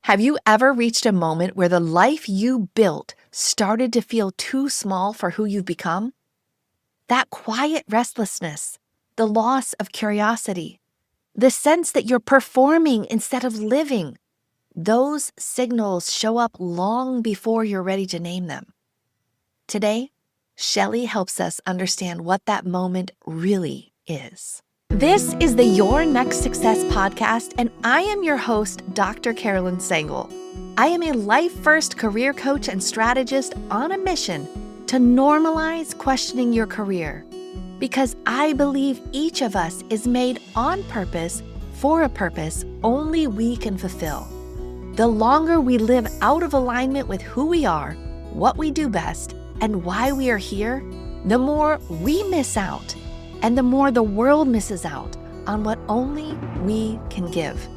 Have you ever reached a moment where the life you built started to feel too small for who you've become? That quiet restlessness, the loss of curiosity, the sense that you're performing instead of living, those signals show up long before you're ready to name them. Today, Shelley helps us understand what that moment really is. This is the Your Next Success podcast, and I am your host, Dr. Carolyn Sangal. I am a life-first career coach and strategist on a mission to normalize questioning your career, because I believe each of us is made on purpose for a purpose only we can fulfill. The longer we live out of alignment with who we are, what we do best, and why we are here, the more we miss out, and the more the world misses out on what only we can give.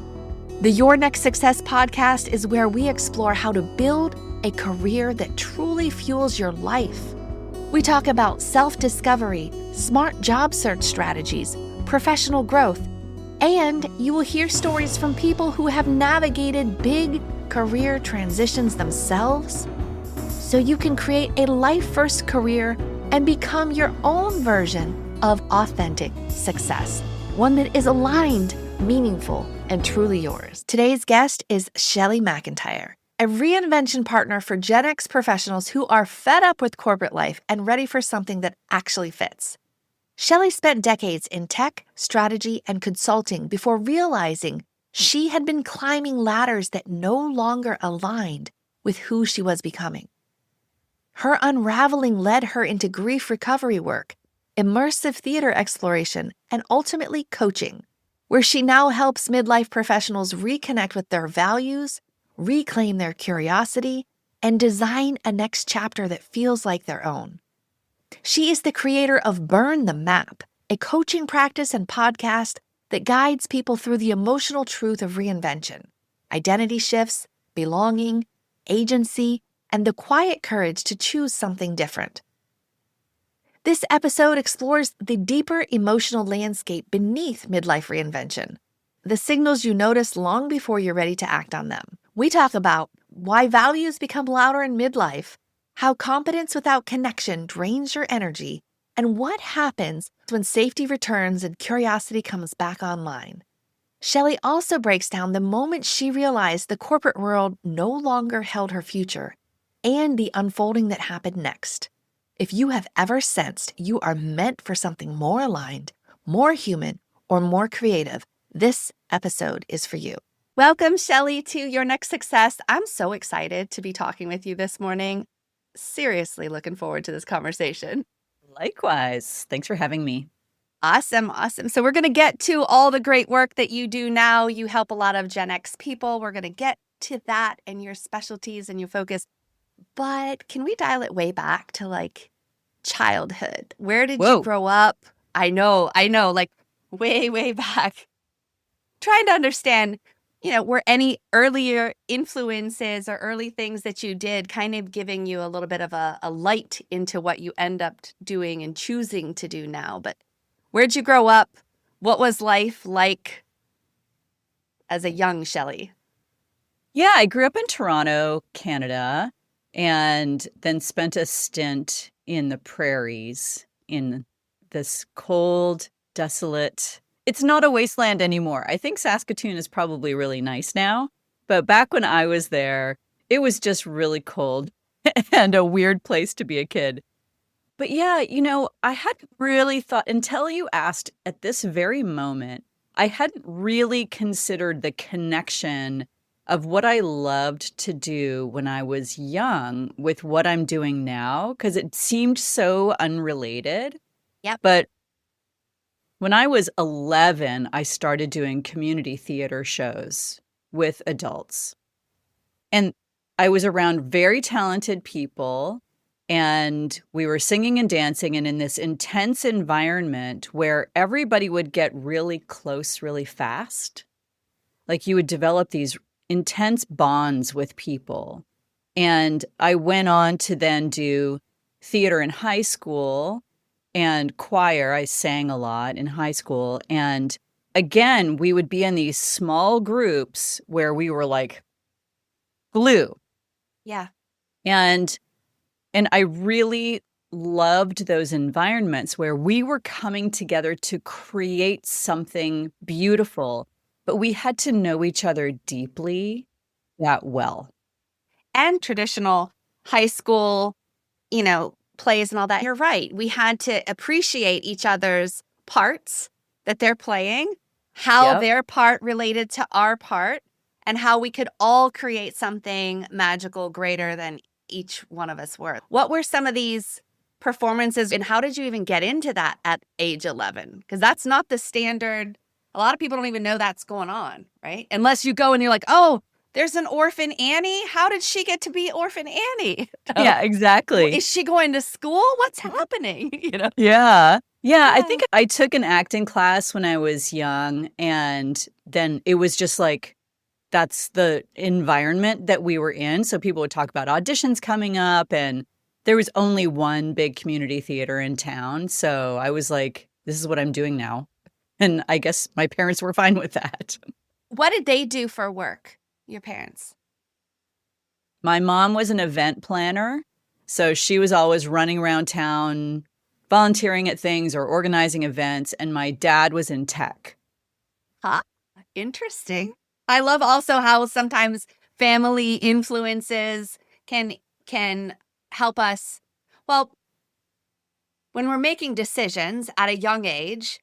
The Your Next Success podcast is where we explore how to build a career that truly fuels your life. We talk about self-discovery, smart job search strategies, professional growth, and you will hear stories from people who have navigated big career transitions themselves, so you can create a life-first career and become your own version of authentic success, one that is aligned, meaningful, and truly yours. Today's guest is Shelley McIntyre, a reinvention partner for Gen X professionals who are fed up with corporate life and ready for something that actually fits. Shelley spent decades in tech, strategy, and consulting before realizing she had been climbing ladders that no longer aligned with who she was becoming. Her unraveling led her into grief recovery work, immersive theater exploration, and ultimately coaching, where she now helps midlife professionals reconnect with their values, reclaim their curiosity, and design a next chapter that feels like their own. She is the creator of Burn the Map, a coaching practice and podcast that guides people through the emotional truth of reinvention, identity shifts, belonging, agency, and the quiet courage to choose something different. This episode explores the deeper emotional landscape beneath midlife reinvention, the signals you notice long before you're ready to act on them. We talk about why values become louder in midlife, how competence without connection drains your energy, and what happens when safety returns and curiosity comes back online. Shelley also breaks down the moment she realized the corporate world no longer held her future and the unfolding that happened next. If you have ever sensed you are meant for something more aligned, more human, or more creative, this episode is for you. Welcome, Shelley, to Your Next Success. I'm so excited to be talking with you this morning. Seriously looking forward to this conversation. Likewise. Thanks for having me. Awesome. So we're going to get to all the great work that you do now. You help a lot of Gen X people. We're going to get to that and your specialties and your focus. But can we dial it way back to childhood? Where did you grow up? I know, way back. Trying to understand, were any earlier influences or early things that you did kind of giving you a little bit of a light into what you end up doing and choosing to do now. But where'd you grow up? What was life like as a young Shelley? Yeah, I grew up in Toronto, Canada, and then spent a stint in the prairies in this cold, desolate. It's not a wasteland anymore. I think Saskatoon is probably really nice now. But back when I was there, it was just really cold and a weird place to be a kid. But yeah, I hadn't really thought until you asked at this very moment, I hadn't really considered the connection of what I loved to do when I was young with what I'm doing now, because it seemed so unrelated. Yep. But when I was 11, I started doing community theater shows with adults. And I was around very talented people, and we were singing and dancing and in this intense environment where everybody would get really close really fast. Like you would develop these intense bonds with people. And I went on to then do theater in high school and choir. I sang a lot in high school. And again, we would be in these small groups where we were like glue. Yeah. And I really loved those environments where we were coming together to create something beautiful, but we had to know each other deeply that well. And traditional high school, plays and all that. You're right. We had to appreciate each other's parts that they're playing, how Yep. their part related to our part, and how we could all create something magical greater than each one of us were. What were some of these performances, and how did you even get into that at age 11? Because that's not the standard. A lot of people don't even know that's going on, right? Unless you go and you're like, oh, there's an orphan Annie. How did she get to be orphan Annie? Yeah, exactly. Is she going to school? What's happening? Yeah. Yeah, I Yeah. think I took an acting class when I was young, and then it was just like that's the environment that we were in. So people would talk about auditions coming up, and there was only one big community theater in town. So I was like, this is what I'm doing now. And I guess my parents were fine with that. What did they do for work, your parents? My mom was an event planner. So she was always running around town, volunteering at things or organizing events. And my dad was in tech. Huh? Interesting. I love also how sometimes family influences can help us. Well, when we're making decisions at a young age,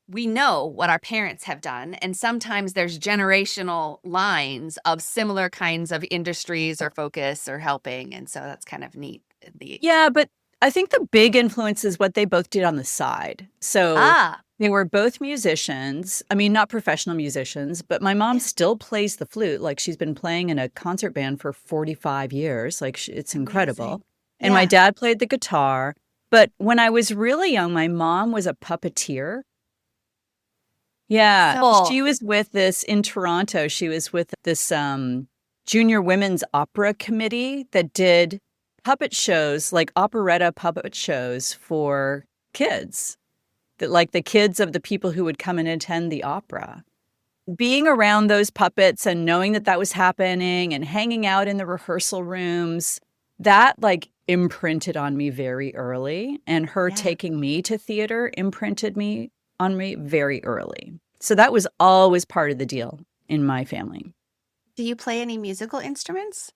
we know what our parents have done. And sometimes there's generational lines of similar kinds of industries or focus or helping. And so that's kind of neat. Yeah, but I think the big influence is what they both did on the side. So they were both musicians. I mean, not professional musicians, but my mom still plays the flute. Like she's been playing in a concert band for 45 years. Like it's incredible. Amazing. And my dad played the guitar. But when I was really young, my mom was a puppeteer. Yeah, So- she was with this in Toronto. She was with this junior women's opera committee that did puppet shows, like operetta puppet shows for kids, that like the kids of the people who would come and attend the opera. Being around those puppets and knowing that that was happening and hanging out in the rehearsal rooms, that like imprinted on me very early. And her taking me to theater imprinted on me very early. So that was always part of the deal in my family. Do you play any musical instruments?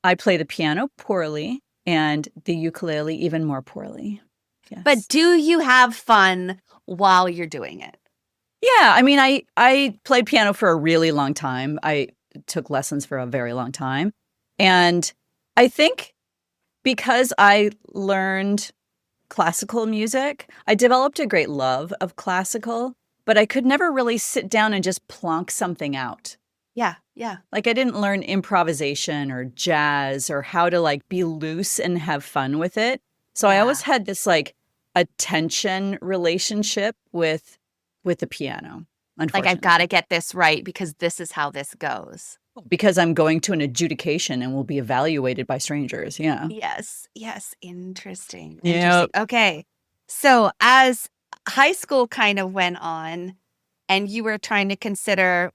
I play the piano poorly and the ukulele even more poorly. Yes. But do you have fun while you're doing it? Yeah, I mean, I played piano for a really long time. I took lessons for a very long time. And I think because I learned classical music, I developed a great love of classical, but I could never really sit down and just plonk something out. Yeah, yeah. Like I didn't learn improvisation or jazz or how to like be loose and have fun with it. So I always had this like attention relationship with the piano. Like I've got to get this right because this is how this goes. Because I'm going to an adjudication and will be evaluated by strangers. Yeah. Yes. Interesting. Yep. Okay. So as high school kind of went on and you were trying to consider,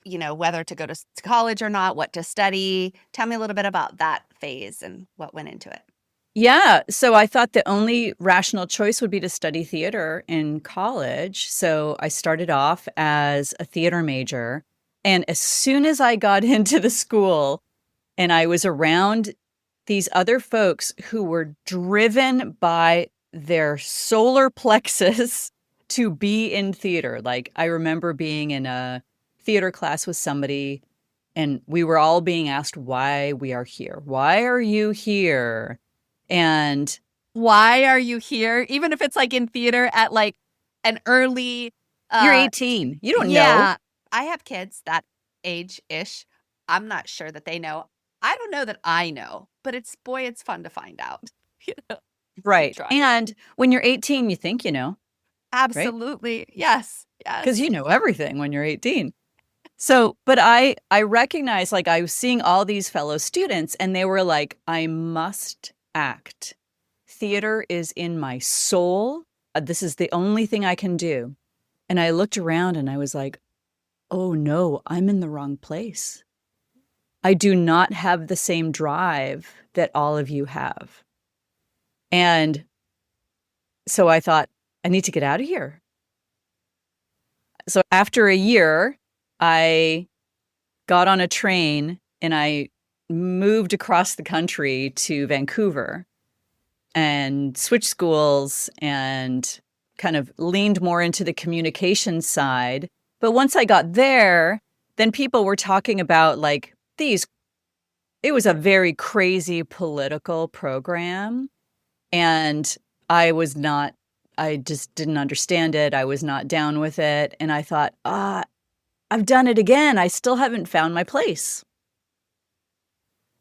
whether to go to college or not, what to study, tell me a little bit about that phase and what went into it. Yeah. So I thought the only rational choice would be to study theater in college. So I started off as a theater major. And as soon as I got into the school and I was around these other folks who were driven by their solar plexus to be in theater, like I remember being in a theater class with somebody and we were all being asked why we are here. Why are you here? And why are you here? Even if it's like in theater at like an early... you're 18. You don't know. I have kids that age-ish. I'm not sure that they know. I don't know that I know, but it's fun to find out. Right. And when you're 18, you think you know. Absolutely. Right? Yes. Because you know everything when you're 18. So, but I recognized like I was seeing all these fellow students and they were like, I must act. Theater is in my soul. This is the only thing I can do. And I looked around and I was like, oh no, I'm in the wrong place. I do not have the same drive that all of you have. And so I thought, I need to get out of here. So after a year, I got on a train and I moved across the country to Vancouver and switched schools and kind of leaned more into the communication side. But once I got there, then people were talking about like it was a very crazy political program. And I just didn't understand it. I was not down with it. And I thought, I've done it again. I still haven't found my place.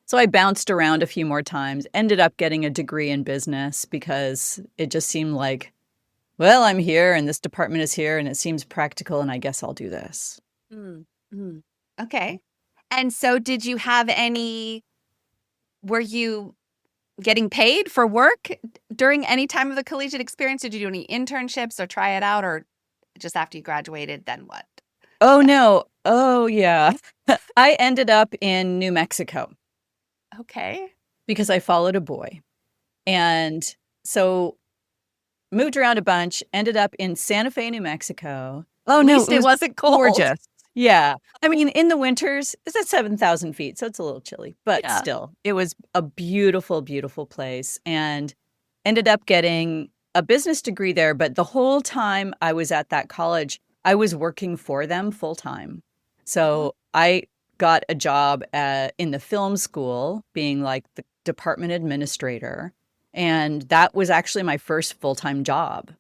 So I bounced around a few more times, ended up getting a degree in business because it just seemed like, well, I'm here and this department is here and it seems practical and I guess I'll do this. Mm-hmm. Okay. And so were you getting paid for work during any time of the collegiate experience? Did you do any internships or try it out, or just after you graduated, then what? Oh, no. Oh, yeah. I ended up in New Mexico. Okay. Because I followed a boy. And so moved around a bunch, ended up in Santa Fe, New Mexico. Oh, At no, least it wasn't cold. gorgeous. Yeah. I mean, in the winters, it's at 7,000 feet, so it's a little chilly, but still, it was a beautiful, beautiful place and ended up getting a business degree there. But the whole time I was at that college, I was working for them full time. So I got a job in the film school, being like the department administrator. And that was actually my first full-time job,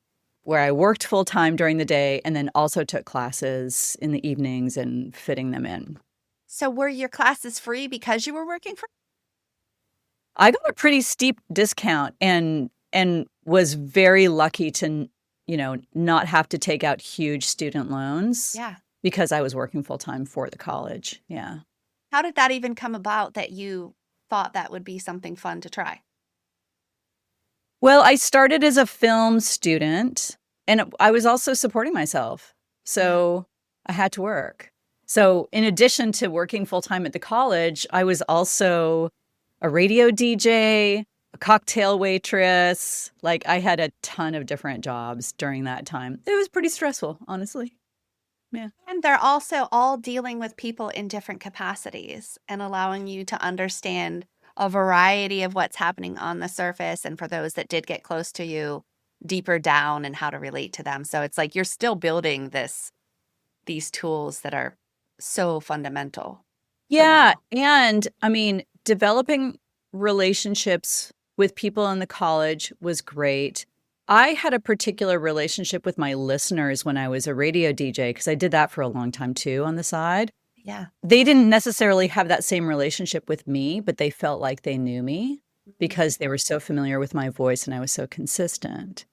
where I worked full-time during the day and then also took classes in the evenings and fitting them in. So were your classes free because you were working for? I got a pretty steep discount and was very lucky to, not have to take out huge student loans. Yeah. Because I was working full-time for the college. Yeah. How did that even come about that you thought that would be something fun to try? Well, I started as a film student and I was also supporting myself. So I had to work. So in addition to working full-time at the college, I was also a radio DJ, a cocktail waitress. Like I had a ton of different jobs during that time. It was pretty stressful, honestly. Yeah. And they're also all dealing with people in different capacities and allowing you to understand a variety of what's happening on the surface. And for those that did get close to you, deeper down and how to relate to them. So it's like you're still building these tools that are so fundamental. Yeah. And I mean, developing relationships with people in the college was great. I had a particular relationship with my listeners when I was a radio DJ, because I did that for a long time too on the side. Yeah. They didn't necessarily have that same relationship with me, but they felt like they knew me because they were so familiar with my voice and I was so consistent.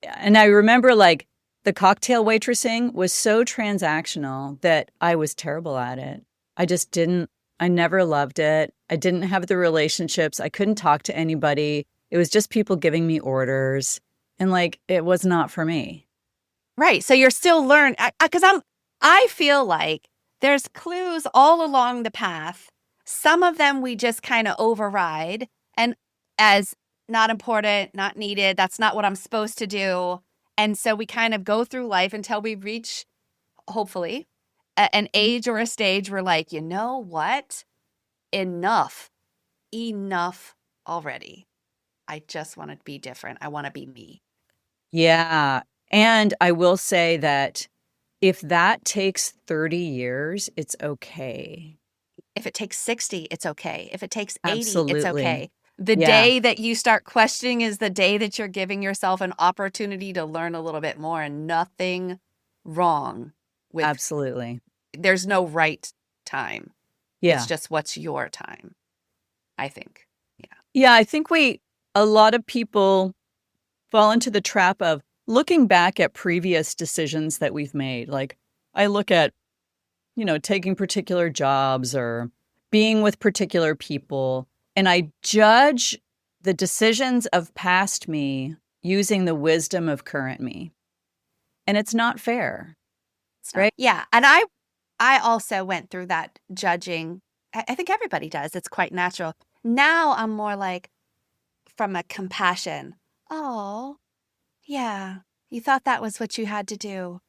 And I remember like the cocktail waitressing was so transactional that I was terrible at it. I never loved it. I didn't have the relationships. I couldn't talk to anybody. It was just people giving me orders. And like, it was not for me. Right. So you're still learning, because I feel like there's clues all along the path. Some of them we just kind of override and as not important, not needed. That's not what I'm supposed to do. And so we kind of go through life until we reach, hopefully, an age or a stage where like, you know what? Enough already. I just want to be different. I want to be me. Yeah. And I will say that if that takes 30 years, it's okay. If it takes 60, it's okay. If it takes 80, Absolutely. it's okay. The day that you start questioning is the day that you're giving yourself an opportunity to learn a little bit more, and nothing wrong with. Absolutely. There's no right time. Yeah. It's just what's your time, I think. Yeah. Yeah. I think a lot of people fall into the trap of looking back at previous decisions that we've made. Like I look at, taking particular jobs or being with particular people, and I judge the decisions of past me using the wisdom of current me. And it's not fair. Right? Yeah. And I also went through that judging I think everybody does. It's quite natural. Now I'm more like from a compassion. Oh, yeah. You thought that was what you had to do.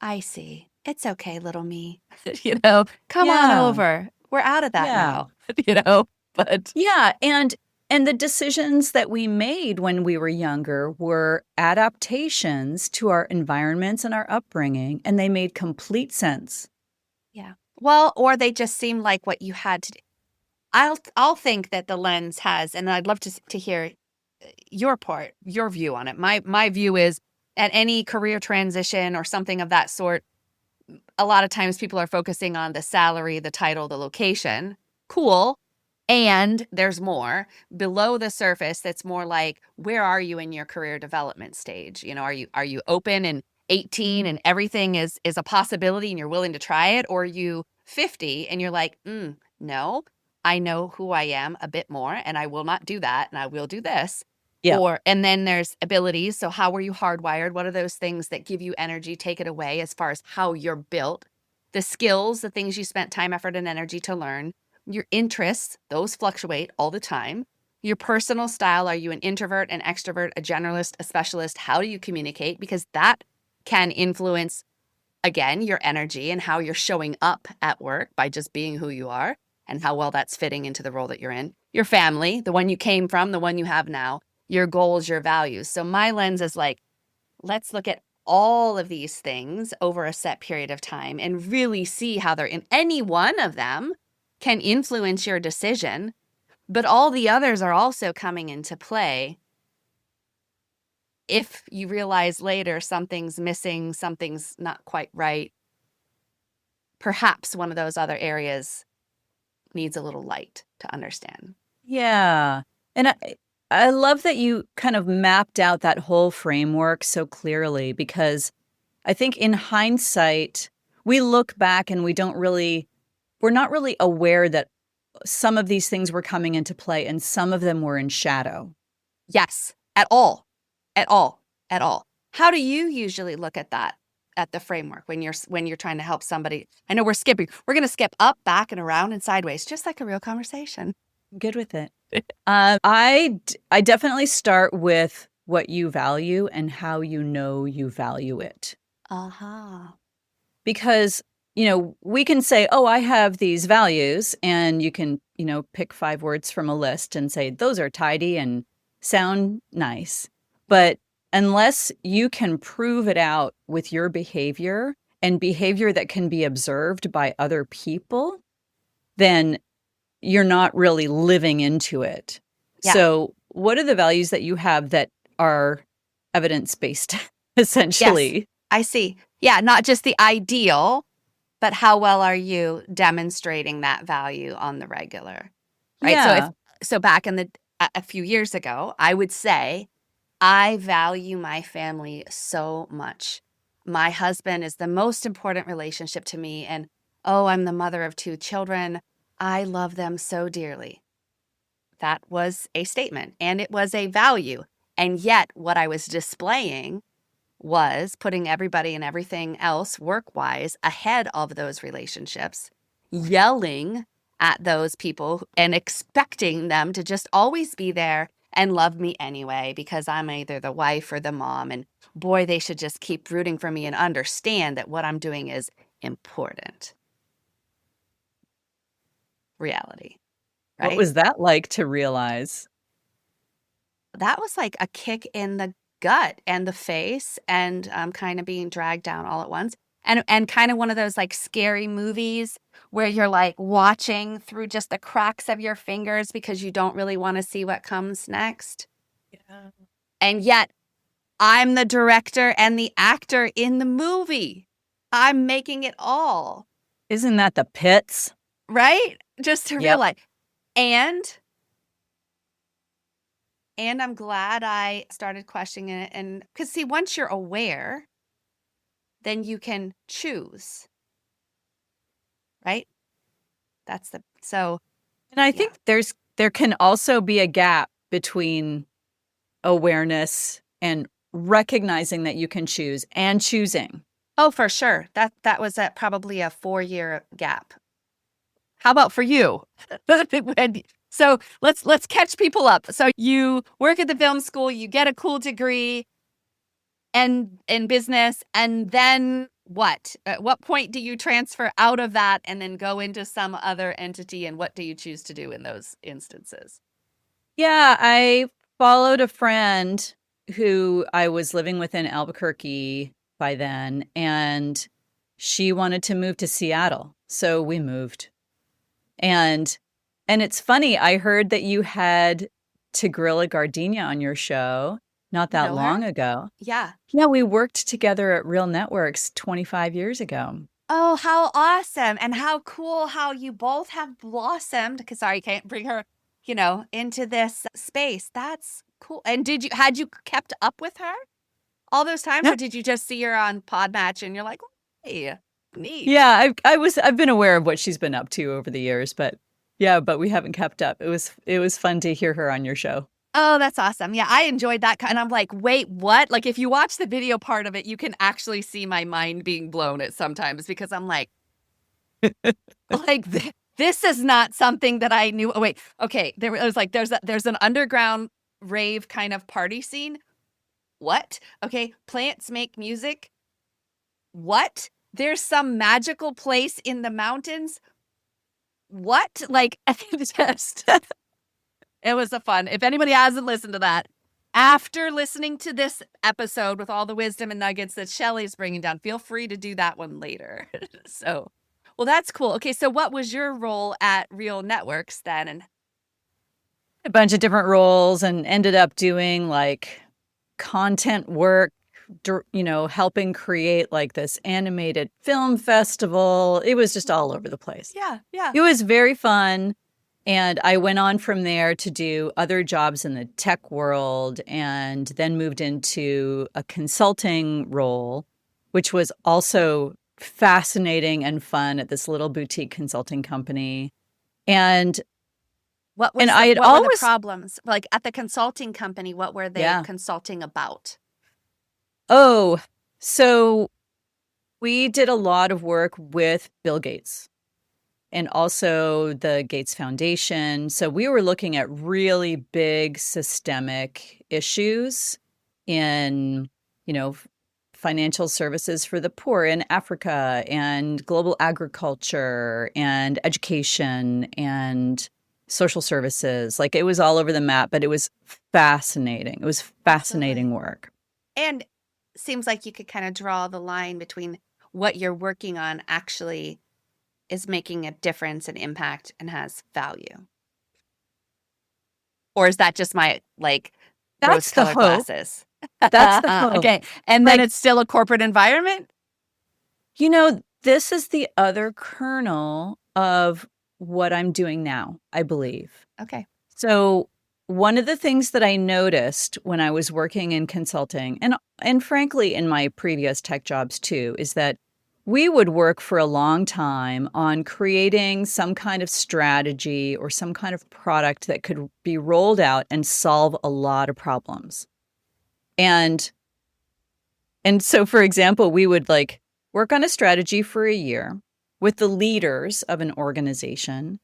I see. It's okay, little me. Come on Yeah. over. We're out of that Yeah. now, you know, but Yeah, and the decisions that we made when we were younger were adaptations to our environments and our upbringing, and they made complete sense. yeah. Well, or they just seem like what you had to do. I'll think that the lens has, and I'd love to hear your view on it. My view is at any career transition or something of that sort, a lot of times people are focusing on the salary, the title, the location. Cool. And there's more below the surface that's more like, where are you in your career development stage? Are you open and 18 and everything is a possibility and you're willing to try it? Or are you 50 and you're like, no, I know who I am a bit more and I will not do that and I will do this. Yeah. And then there's abilities. So how were you hardwired? What are those things that give you energy? Take it away as far as how you're built. The skills, the things you spent time, effort, and energy to learn. Your interests, those fluctuate all the time. Your personal style, are you an introvert, an extrovert, a generalist, a specialist? How do you communicate? Because that can influence, again, your energy and how you're showing up at work by just being who you are and how well that's fitting into the role that you're in. Your family, the one you came from, the one you have now, your goals, your values. So my lens is like, let's look at all of these things over a set period of time and really see how they're in any one of them can influence your decision, but all the others are also coming into play. If you realize later something's missing, something's not quite right, perhaps one of those other areas needs a little light to understand. Yeah. And I love that you kind of mapped out that whole framework so clearly because I think in hindsight, we look back and we're not really aware that some of these things were coming into play and some of them were in shadow. Yes, at all, at all, at all. How do you usually look at that, at the framework when you're trying to help somebody? I know we're skipping. We're going to skip up, back, and around and sideways, just like a real conversation. I'm good with it. I definitely start with what you value and how you know you value it. Uh-huh. Because, we can say, oh, I have these values, and you can, pick 5 words from a list and say, those are tidy and sound nice. But unless you can prove it out with your behavior and behavior that can be observed by other people, then you're not really living into it. Yeah. So, what are the values that you have that are evidence-based, Yes, essentially? I see. Yeah, not just the ideal, but how well are you demonstrating that value on the regular, right? Yeah. So back in a few years ago, I would say I value my family so much. My husband is the most important relationship to me, and oh, I'm the mother of 2 children. I love them so dearly. That was a statement, and it was a value. And yet, what I was displaying was putting everybody and everything else work-wise ahead of those relationships, yelling at those people and expecting them to just always be there and love me anyway because I'm either the wife or the mom. And boy, they should just keep rooting for me and understand that what I'm doing is important. Reality, What right? was that like to realize? That was like a kick in the gut and the face and kind of being dragged down all at once. And kind of one of those like scary movies where you're like watching through just the cracks of your fingers because you don't really want to see what comes next. Yeah. And yet I'm the director and the actor in the movie. I'm making it all, Isn't that the pits? right? Just to Yep. realize. And I'm glad I started questioning it. And because, see, once you're aware, then you can choose, right? So, And I yeah. think there can also be a gap between awareness and recognizing that you can choose and choosing. Oh, for sure. That was probably a 4-year gap. How about for you? So let's catch people up. So you work at the film school, you get a cool degree and in business, and then what? At what point do you transfer out of that and then go into some other entity, and what do you choose to do in those instances? Yeah, I followed a friend who I was living with in Albuquerque by then, and she wanted to move to Seattle. So we moved. And it's funny, I heard that you had Tigrilla Gardenia on your show not that Know her? long ago. Yeah. Yeah, we worked together at Real Networks 25 years ago. Oh, how awesome. And how cool how you both have blossomed. Because sorry, can't bring her, into this space. That's cool. And had you kept up with her all those times, Yeah. or did you just see her on Podmatch and you're like, hey, neat? Yeah, I've been aware of what she's been up to over the years, but we haven't kept up. It was fun to hear her on your show. Oh, that's awesome. Yeah, I enjoyed that. And I'm like, wait, what? Like, if you watch the video part of it, you can actually see my mind being blown at sometimes because I'm like, this is not something that I knew. Oh, wait, okay. There's an underground rave kind of party scene. What? Okay, plants make music. What? There's some magical place in the mountains. What? Like, just it was a fun. If anybody hasn't listened to that, after listening to this episode with all the wisdom and nuggets that Shelley's bringing down, feel free to do that one later. So, well, that's cool. Okay, so what was your role at Real Networks then? And A bunch of different roles and ended up doing like content work, helping create like this animated film festival. It was just all over the place. yeah. It was very fun. And I went on from there to do other jobs in the tech world and then moved into a consulting role, which was also fascinating and fun at this little boutique consulting company. And What were the problems? Like at the consulting company, what were they consulting about? Oh, so we did a lot of work with Bill Gates and also the Gates Foundation. So we were looking at really big systemic issues in, financial services for the poor in Africa and global agriculture and education and social services. Like it was all over the map, but it was fascinating. It was fascinating work. And seems like you could kind of draw the line between what you're working on actually is making a difference and impact and has value. Or is that just my That's the rose-colored hope. glasses? That's the hope. Okay. And then it's still a corporate environment? This is the other kernel of what I'm doing now, I believe. Okay. So one of the things that I noticed when I was working in consulting and frankly in my previous tech jobs too, is that we would work for a long time on creating some kind of strategy or some kind of product that could be rolled out and solve a lot of problems. And so, for example, we would work on a strategy for a year with the leaders of an organization.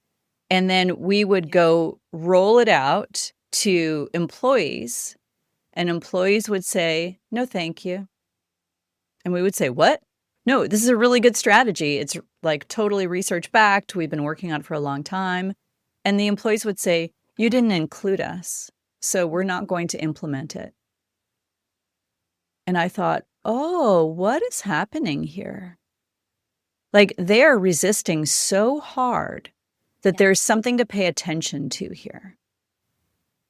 And then we would go roll it out to employees, and employees would say, no, thank you. And we would say, what? No, this is a really good strategy. It's totally research backed. We've been working on it for a long time. And the employees would say, you didn't include us, so we're not going to implement it. And I thought, oh, what is happening here? They're resisting so hard that there's something to pay attention to here.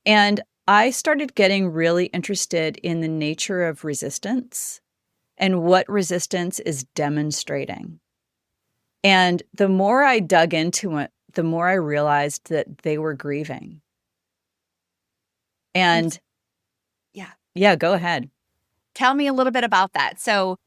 And I started getting really interested in the nature of resistance and what resistance is demonstrating. And the more I dug into it, the more I realized that they were grieving. And yeah, go ahead. Tell me a little bit about that. So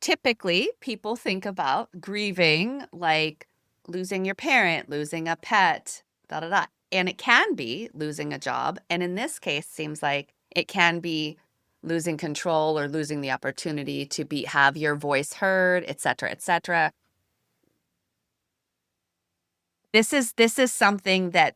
typically people think about grieving like losing your parent, losing a pet, And it can be losing a job. And in this case, seems like it can be losing control or losing the opportunity to have your voice heard, et cetera, et cetera. This is something that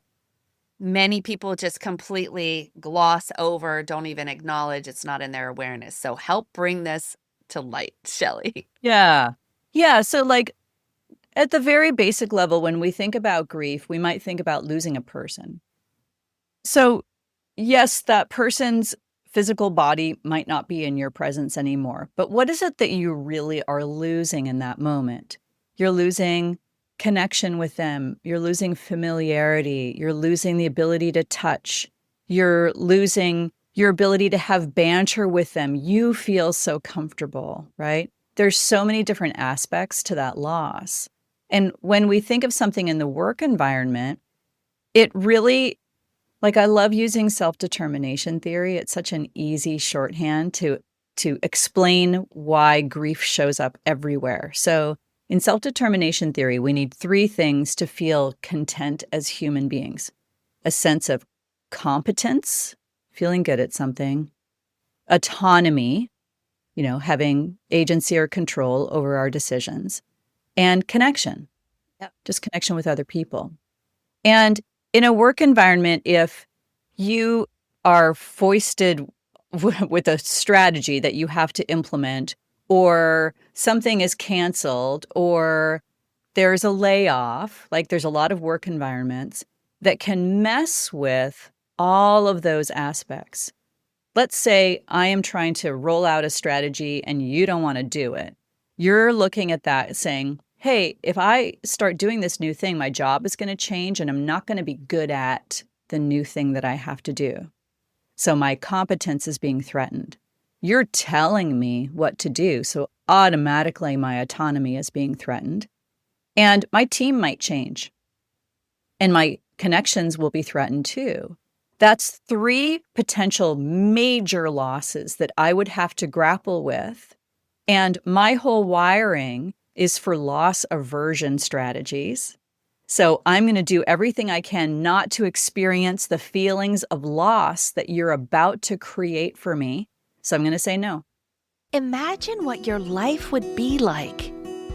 many people just completely gloss over, don't even acknowledge. It's not in their awareness. So help bring this to light, Shelley. Yeah. Yeah. So, like, at the very basic level, when we think about grief, we might think about losing a person. So, yes, that person's physical body might not be in your presence anymore. But what is it that you really are losing in that moment? You're losing connection with them. You're losing familiarity. You're losing the ability to touch. You're losing your ability to have banter with them. You feel so comfortable, right? There's so many different aspects to that loss. And when we think of something in the work environment, it really, like, I love using self-determination theory. It's such an easy shorthand to explain why grief shows up everywhere. So in self-determination theory, we need three things to feel content as human beings: a sense of competence, feeling good at something; autonomy, having agency or control over our decisions; and connection, Yep. just connection with other people. And in a work environment, if you are foisted with a strategy that you have to implement, or something is canceled, or there's a layoff, like, there's a lot of work environments that can mess with all of those aspects. Let's say I am trying to roll out a strategy and you don't want to do it. You're looking at that saying, hey, if I start doing this new thing, my job is going to change and I'm not going to be good at the new thing that I have to do. So my competence is being threatened. You're telling me what to do, so automatically my autonomy is being threatened. And my team might change. And my connections will be threatened too. That's three potential major losses that I would have to grapple with. And my whole wiring is for loss aversion strategies. So I'm going to do everything I can not to experience the feelings of loss that you're about to create for me. So I'm going to say no. Imagine what your life would be like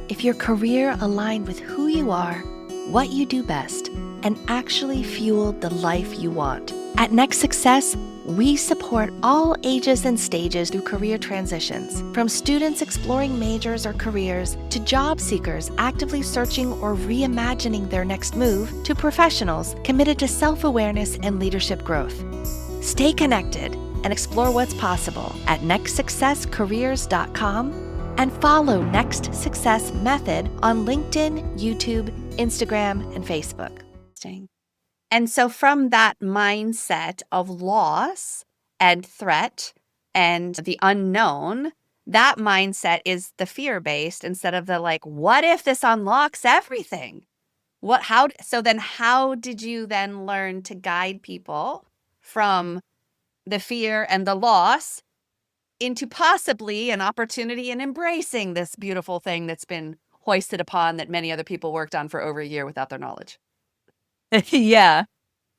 if your career aligned with who you are, what you do best, and actually fueled the life you want. At Next Success, we support all ages and stages through career transitions, from students exploring majors or careers to job seekers actively searching or reimagining their next move to professionals committed to self-awareness and leadership growth. Stay connected and explore what's possible at nextsuccesscareers.com and follow Next Success Method on LinkedIn, YouTube, Instagram, and Facebook. And so from that mindset of loss and threat and the unknown, that mindset is the fear-based instead of the, like, what if this unlocks everything? So then how did you then learn to guide people from the fear and the loss into possibly an opportunity and embracing this beautiful thing that's been hoisted upon that many other people worked on for over a year without their knowledge? Yeah.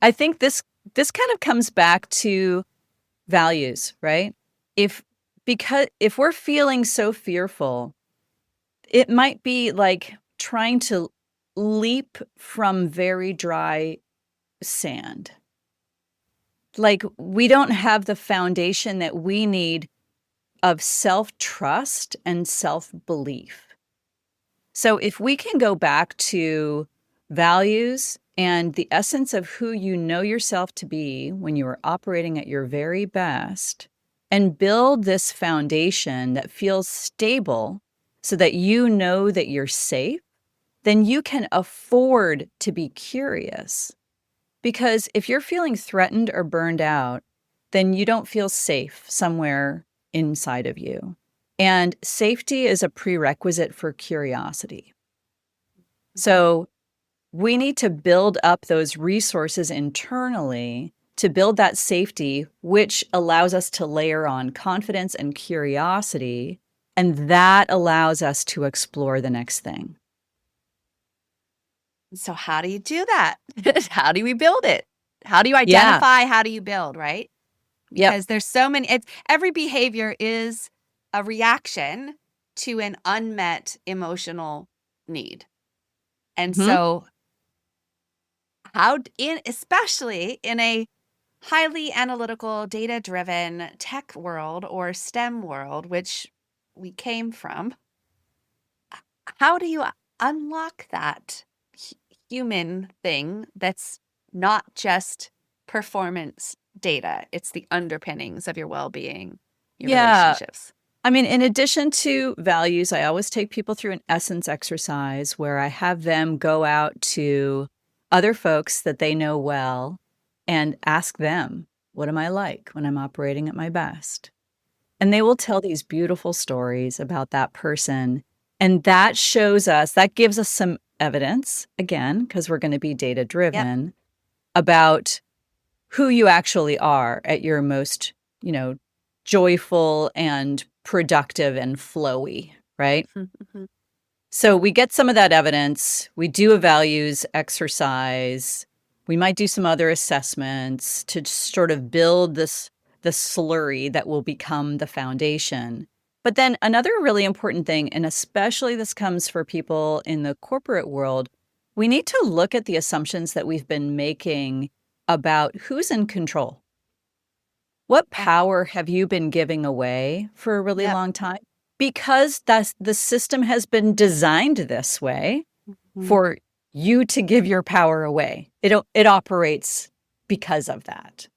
I think this kind of comes back to values, right? If we're feeling so fearful, it might be like trying to leap from very dry sand. Like, we don't have the foundation that we need of self-trust and self-belief. So if we can go back to values and the essence of who you know yourself to be when you are operating at your very best, and build this foundation that feels stable so that you know that you're safe, then you can afford to be curious. Because if you're feeling threatened or burned out, then you don't feel safe somewhere inside of you. And safety is a prerequisite for curiosity. So we need to build up those resources internally to build that safety, which allows us to layer on confidence and curiosity. And that allows us to explore the next thing. So how do you do that? How do we build it? How do you identify? How do you build, right? Because there's so many, every behavior is a reaction to an unmet emotional need. And so especially in a highly analytical, data-driven tech world or STEM world, which we came from, how do you unlock that human thing that's not just performance data? It's the underpinnings of your well-being, your Yeah. relationships. I mean, in addition to values, I always take people through an essence exercise where I have them go out to other folks that they know well and ask them, what am I like when I'm operating at my best? And they will tell these beautiful stories about that person. And that shows us, that gives us some evidence, again, because we're going to be data Yep. driven, about who you actually are at your most, joyful and productive and flowy, right? Mhm. So we get some of that evidence. We do a values exercise. We might do some other assessments to sort of build the slurry that will become the foundation. But then another really important thing, and especially this comes for people in the corporate world, we need to look at the assumptions that we've been making about who's in control. What Yeah. power have you been giving away for a really Yep. long time? Because the system has been designed this way Mhm. for you to give your power away. It operates because of that.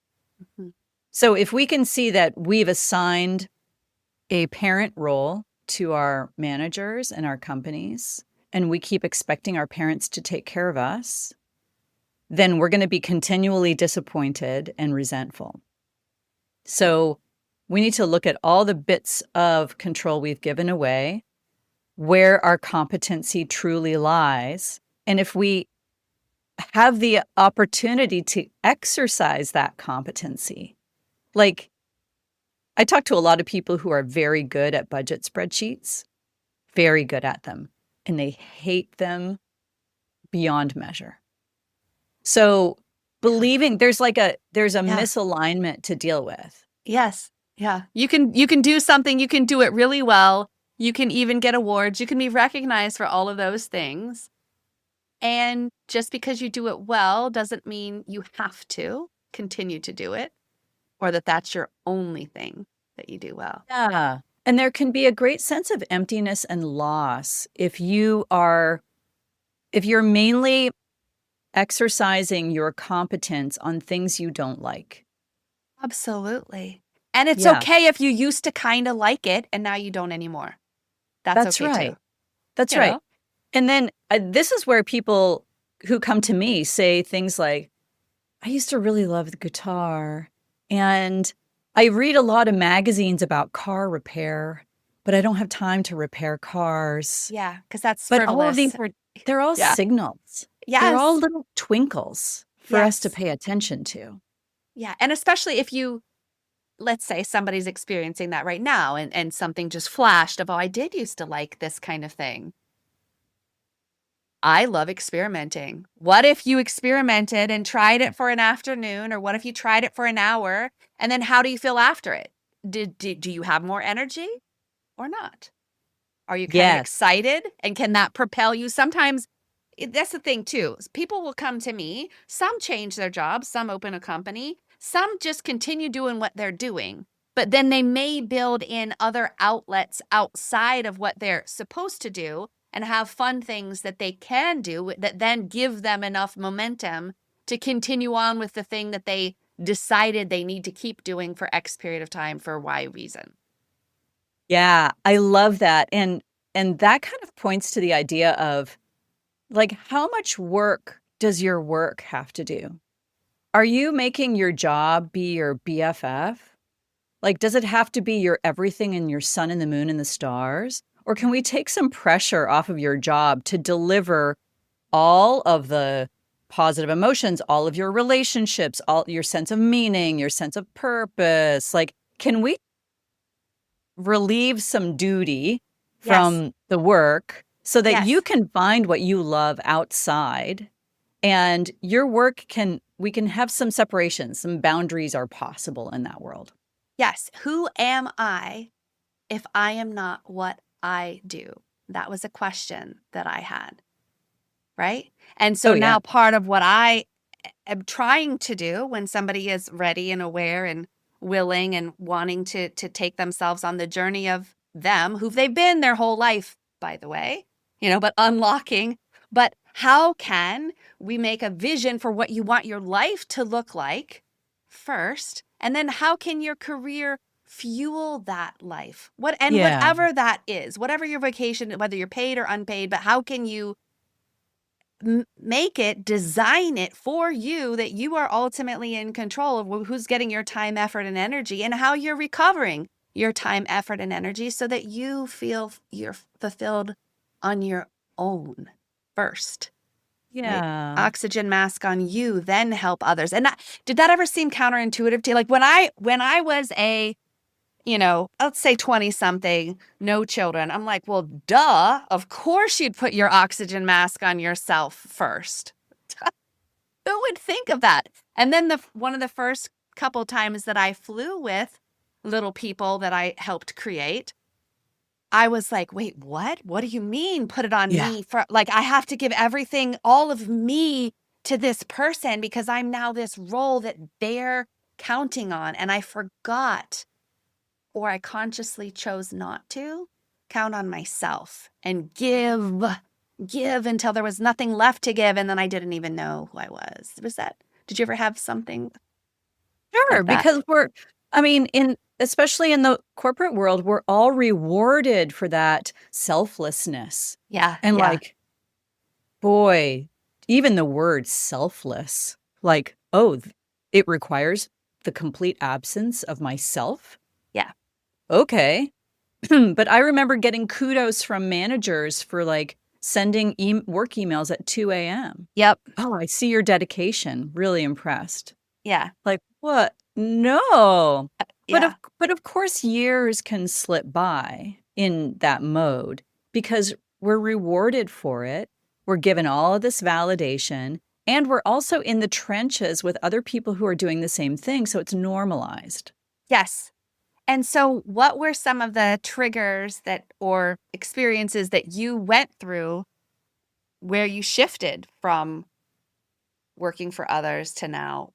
Mhm. So if we can see that we've assigned a parent role to our managers and our companies, and we keep expecting our parents to take care of us, then we're going to be continually disappointed and resentful. So we need to look at all the bits of control we've given away, where our competency truly lies. And if we have the opportunity to exercise that competency, like I talk to a lot of people who are very good at budget spreadsheets, very good at them, and they hate them beyond measure. So believing there's a Yeah. misalignment to deal with. Yes. Yeah. You can do something, you can do it really well. You can even get awards. You can be recognized for all of those things. And just because you do it well doesn't mean you have to continue to do it or that that's your only thing that you do well. Yeah. And there can be a great sense of emptiness and loss if you're mainly exercising your competence on things you don't like. Absolutely. And it's Yeah, okay if you used to kind of like it and now you don't anymore. That's that's okay too. right. That's You right. know? And then this is where people who come to me say things like, I used to really love the guitar, and I read a lot of magazines about car repair, but I don't have time to repair cars. Yeah, because that's But all of these frivolous. they're all Yeah. signals. They're all Yes. little twinkles for us to Yes. pay attention to. Yeah. And especially if you, let's say somebody's experiencing that right now and something just flashed of, oh, I did used to like this kind of thing. I love experimenting. What if you experimented and tried it for an afternoon, or what if you tried it for an hour? And then how do you feel after it? Do you have more energy or not? Are you kind of Yes. excited? And can that propel you? Sometimes that's the thing too. People will come to me. Some change their jobs, some open a company, some just continue doing what they're doing. But then they may build in other outlets outside of what they're supposed to do and have fun things that they can do that then give them enough momentum to continue on with the thing that they decided they need to keep doing for X period of time for Y reason. Yeah, I love that. And that kind of points to the idea of like how much work does your work have to do? Are you making your job be your BFF? Like, does it have to be your everything and your sun and the moon and the stars? Or can we take some pressure off of your job to deliver all of the positive emotions, all of your relationships, all your sense of meaning, your sense of purpose? Like, can we relieve some duty Yes. from the work so that you Yes. can find what you love outside and your work we can have some separation, some boundaries are possible in that world. Yes. Who am I if I am not what I do? That was a question that I had, right? And Oh so yeah. now part of what I am trying to do when somebody is ready and aware and willing and wanting to take themselves on the journey of them, who they've been their whole life, by the way, but unlocking. But how can we make a vision for what you want your life to look like first? And then how can your career fuel that life? Yeah. Whatever that is, whatever your vocation, whether you're paid or unpaid, but how can you make it, design it for you that you are ultimately in control of who's getting your time, effort, and energy, and how you're recovering your time, effort, and energy so that you feel you're fulfilled on your own first. Right? Yeah. Oxygen mask on you, then help others. And did that ever seem counterintuitive to you? Like when I was a let's say 20 something, no children. I'm like, well, duh. Of course you'd put your oxygen mask on yourself first. Who would think of that? And then one of the first couple times that I flew with little people that I helped create, I was like, wait, what? What do you mean put it on Yeah. me? Like I have to give everything, all of me to this person because I'm now this role that they're counting on. And I forgot, or I consciously chose not to count on myself and give until there was nothing left to give. And then I didn't even know who I was. Did you ever have something Sure, like that? because especially in the corporate world, we're all rewarded for that selflessness. Yeah. And Yeah. boy, even the word selfless, it requires the complete absence of myself. Yeah. Okay. But I remember getting kudos from managers for sending work emails at 2 a.m. Yep. Oh, I see your dedication. Really impressed. Yeah. Like, what? No. Yeah. But of course, years can slip by in that mode because we're rewarded for it. We're given all of this validation, and we're also in the trenches with other people who are doing the same thing. So it's normalized. Yes. And so what were some of the triggers or experiences that you went through where you shifted from working for others to now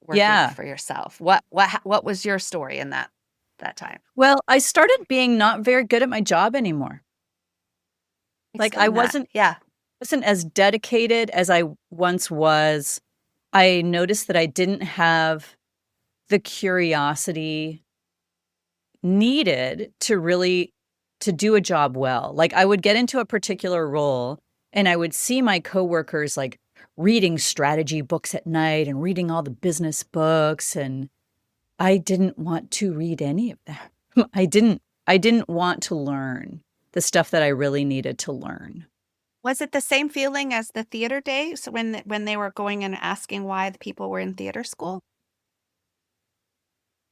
working for yourself? What was your story in that time? Well, I started being not very good at my job anymore. I Explain that. Yeah. wasn't as dedicated as I once was. I noticed that I didn't have the curiosity needed to do a job well. Like I would get into a particular role and I would see my coworkers reading strategy books at night and reading all the business books, and I didn't want to read any of them. I didn't want to learn the stuff that I really needed to learn. Was it the same feeling as the theater days when they were going and asking why the people were in theater school?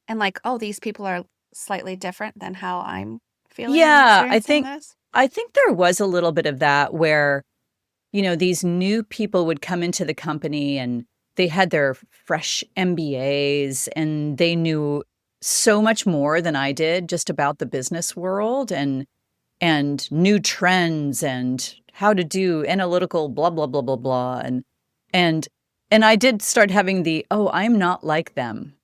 And oh, these people are slightly different than how I'm feeling and Yeah, experiencing this? I think there was a little bit of that where, these new people would come into the company and they had their fresh MBAs and they knew so much more than I did just about the business world and new trends and how to do analytical blah blah blah blah blah and I did start having I'm not like them.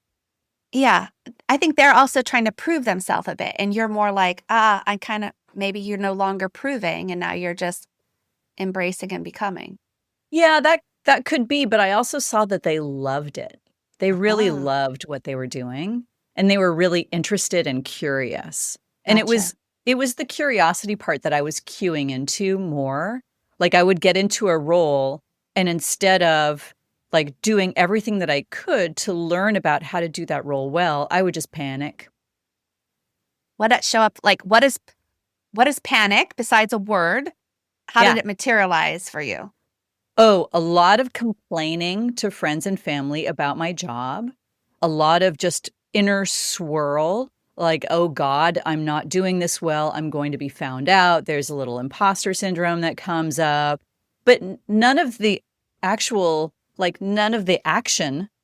Yeah. I think they're also trying to prove themselves a bit. And you're more like, maybe you're no longer proving and now you're just embracing and becoming. Yeah, that could be, but I also saw that they loved it. They really loved what they were doing and they were really interested and curious. And Gotcha. it was the curiosity part that I was cueing into more. Like I would get into a role and instead of doing everything that I could to learn about how to do that role well, I would just panic. What did it show up? What is panic besides a word? How did it materialize for you? Oh, a lot of complaining to friends and family about my job, a lot of just inner swirl, oh God, I'm not doing this well. I'm going to be found out. There's a little imposter syndrome that comes up, but none of the action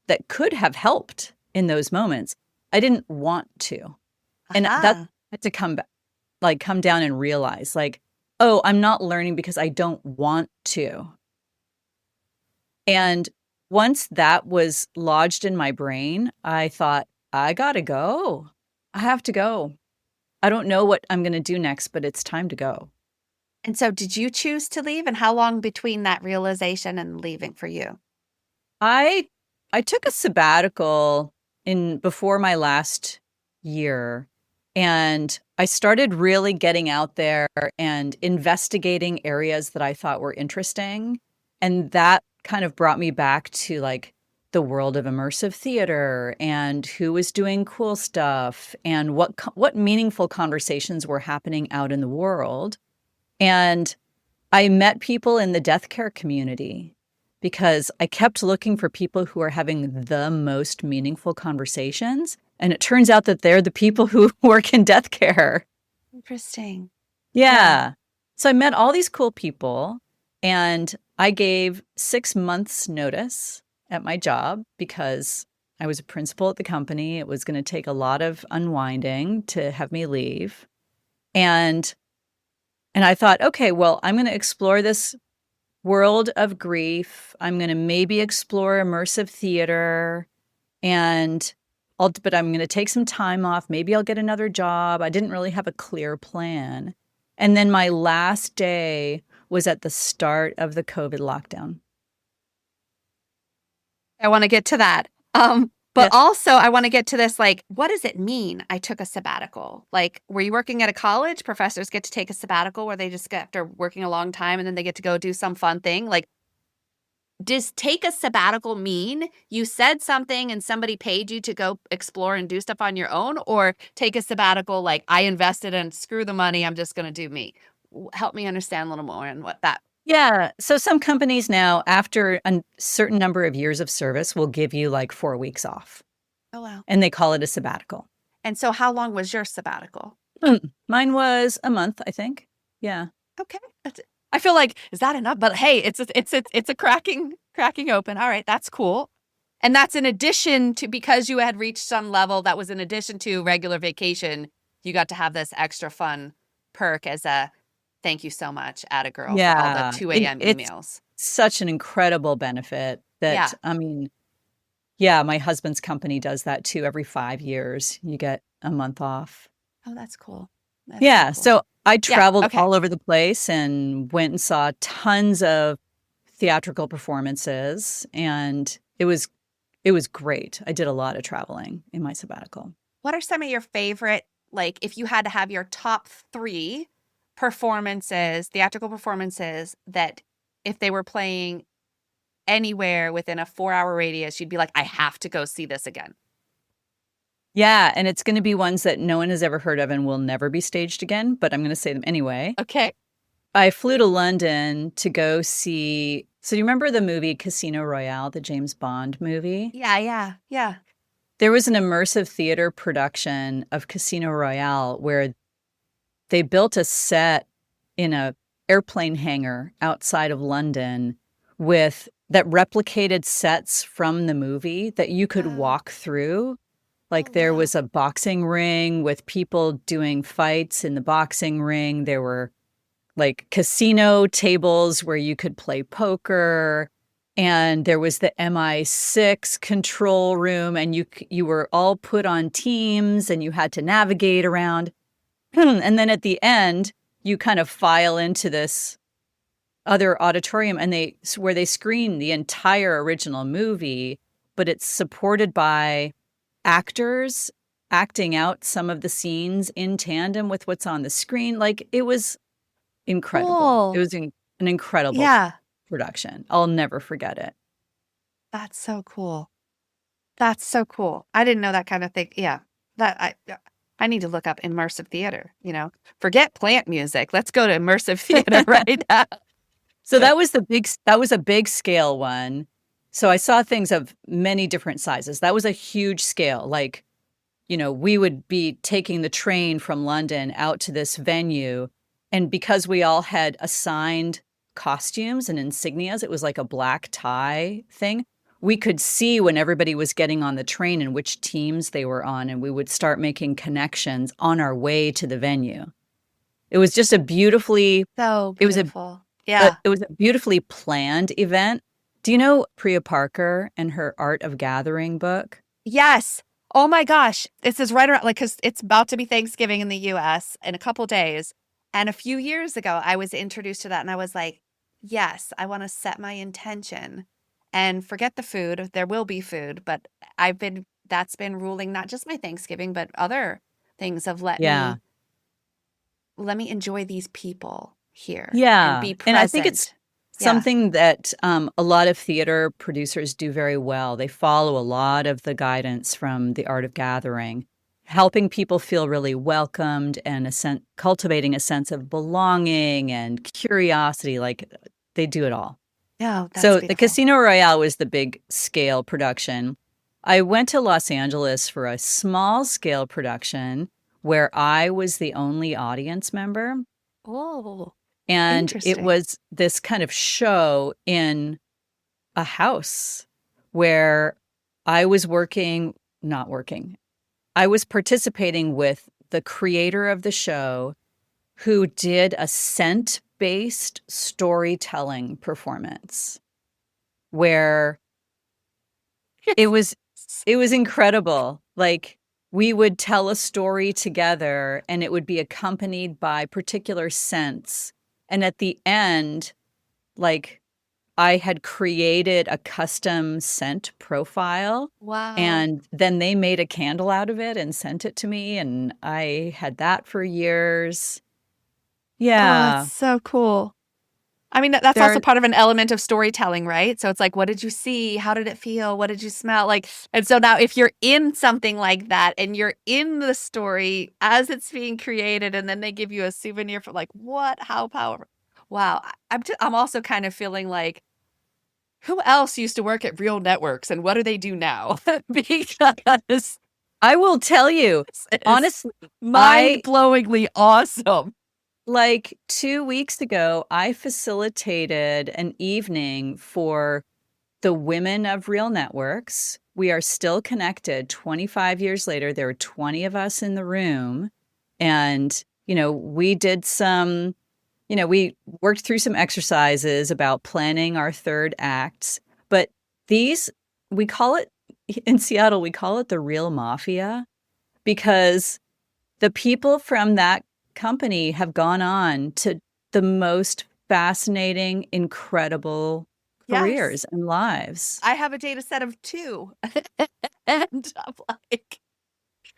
that could have helped in those moments. I didn't want to. And that had to come back, come down and realize oh, I'm not learning because I don't want to. And once that was lodged in my brain, I thought, I gotta go. I have to go. I don't know what I'm going to do next, but it's time to go. And so did you choose to leave? And how long between that realization and leaving for you? I took a sabbatical in before my last year, and I started really getting out there and investigating areas that I thought were interesting. And that kind of brought me back to like the world of immersive theater and who was doing cool stuff and what meaningful conversations were happening out in the world. And I met people in the death care community because I kept looking for people who are having the most meaningful conversations. And it turns out that they're the people who work in death care. Interesting. Yeah. So I met all these cool people, and I gave 6 months notice at my job because I was a principal at the company. It was going to take a lot of unwinding to have me leave. And I thought, okay, well, I'm going to explore this world of grief. I'm going to maybe explore immersive theater, but I'm going to take some time off. Maybe I'll get another job. I didn't really have a clear plan. And then my last day was at the start of the COVID lockdown. I want to get to that. But also I want to get to this, like, what does it mean I took a sabbatical? Like, were you working at a college? Professors get to take a sabbatical where they just get, after working a long time, and then they get to go do some fun thing. Like, does take a sabbatical mean you said something and somebody paid you to go explore and do stuff on your own? Or take a sabbatical like, I invested and screw the money, I'm just going to do me? Help me understand a little more on what that. Yeah. So some companies now, after a certain number of years of service, will give you like 4 weeks off. Oh, wow. And they call it a sabbatical. And so how long was your sabbatical? Mine was a month, I think. Yeah. Okay. I feel like, is that enough? But hey, it's a cracking open. All right, that's cool. And that's in addition to, because you had reached some level that was in addition to regular vacation, you got to have this extra fun perk as a thank you so much, atta girl, for all the 2 a.m. emails. Such an incredible benefit that, I mean, yeah, my husband's company does that too. Every 5 years, you get a month off. Oh, that's cool. Cool. So I traveled all over the place and went and saw tons of theatrical performances, and it was great. I did a lot of traveling in my sabbatical. What are some of your favorite, like, if you had to have your top 3 performances, theatrical performances, that if they were playing anywhere within a 4-hour radius, you'd be like, I have to go see this again? Yeah, and it's going to be ones that no one has ever heard of and will never be staged again, but I'm going to say them anyway. Okay. I flew to London to go see, so you remember the movie Casino Royale, the James Bond movie? Yeah. There was an immersive theater production of Casino Royale where they built a set in a airplane hangar outside of London that replicated sets from the movie that you could walk through. Like there was a boxing ring with people doing fights in the boxing ring. There were like casino tables where you could play poker. And there was the MI6 control room, and you were all put on teams and you had to navigate around. And then at the end, you kind of file into this other auditorium where they screen the entire original movie, but it's supported by actors acting out some of the scenes in tandem with what's on the screen. Like, it was incredible. Cool. It was an incredible production. I'll never forget it. That's so cool. I didn't know that kind of thing. Yeah. I need to look up immersive theater, forget plant music. Let's go to immersive theater right now. So that was a big scale one. So I saw things of many different sizes. That was a huge scale. Like, we would be taking the train from London out to this venue. And because we all had assigned costumes and insignias, it was like a black tie thing. We could see when everybody was getting on the train and which teams they were on, and we would start making connections on our way to the venue. It was just a beautifully so beautiful. It was it was a beautifully planned event Do you know Priya Parker and her Art of Gathering book? Yes. Oh my gosh. This is right around, like, because it's about to be Thanksgiving in the US in a couple days. And a few years ago, I was introduced to that and I was like, yes, I want to set my intention and forget the food. There will be food, but that's been ruling not just my Thanksgiving, but other things of Yeah. let me enjoy these people here and Yeah. be And I think it's present. Yeah. something that a lot of theater producers do very well. They follow a lot of the guidance from the Art of Gathering, helping people feel really welcomed and cultivating a sense of belonging and curiosity. Like they do it all. Oh, that's So the beautiful. Casino Royale was the big scale production. I went to Los Angeles for a small scale production where I was the only audience member. Oh, And it interesting. was this kind of show in a house where I was not working. I was participating with the creator of the show who did a scent-based storytelling performance where it was it was incredible. Like we would tell a story together and it would be accompanied by particular scents. And at the end, like I had created a custom scent profile Wow. and then they made a candle out of it and sent it to me. And I had that for years. Oh, that's Yeah. so cool. I mean, that's There also are, part of an element of storytelling, right? So it's like, what did you see? How did it feel? What did you smell? Like, and so now if you're in something like that and you're in the story as it's being created, and then they give you a souvenir for like, what? How powerful? Wow. I'm also kind of feeling like, who else used to work at real networks and what do they do now? Because I will tell you, this is honestly, I mind-blowingly awesome. like 2 weeks ago, I facilitated an evening for the women of real networks. We are still connected 25 years later. There are 20 of us in the room. And, we did we worked through some exercises about planning our third acts. But these, we call it in Seattle, we call it the real mafia because the people from that company have gone on to the most fascinating, incredible Yes. careers and lives. I have a data set of 2. And I'm like,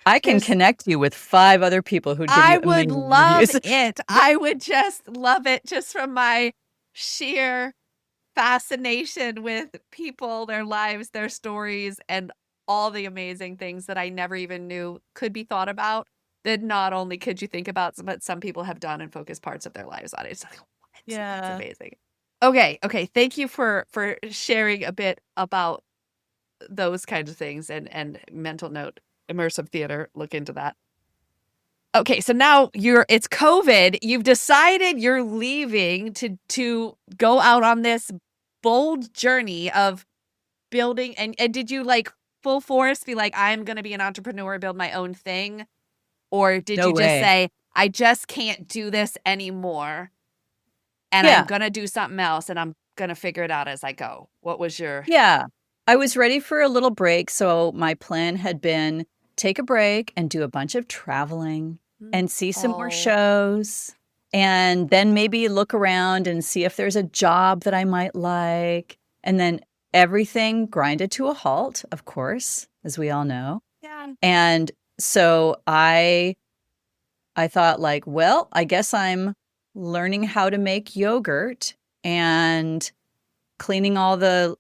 I can there's connect you with 5 other people who'd give I you would amazing love reviews. it. I would just love it just from my sheer fascination with people, their lives, their stories, and all the amazing things that I never even knew could be thought about. That not only could you think about, but some people have done and focused parts of their lives on it. It's like, what? That's Yeah. amazing. Okay, thank you for sharing a bit about those kinds of things and mental note immersive theater. Look into that. Okay, so now it's COVID. You've decided you're leaving to go out on this bold journey of building, and did you like full force be like, I'm gonna be an entrepreneur, build my own thing? Or did No you just way. say, I just can't do this anymore and I'm Yeah. gonna do something else and I'm gonna figure it out as I go? What was your Yeah. I was ready for a little break. So my plan had been take a break and do a bunch of traveling and see some more oh shows and then maybe look around and see if there's a job that I might like. And then everything grinded to a halt, of course, as we all know. yeah. And so I thought like, well, I guess I'm learning how to make yogurt and cleaning all the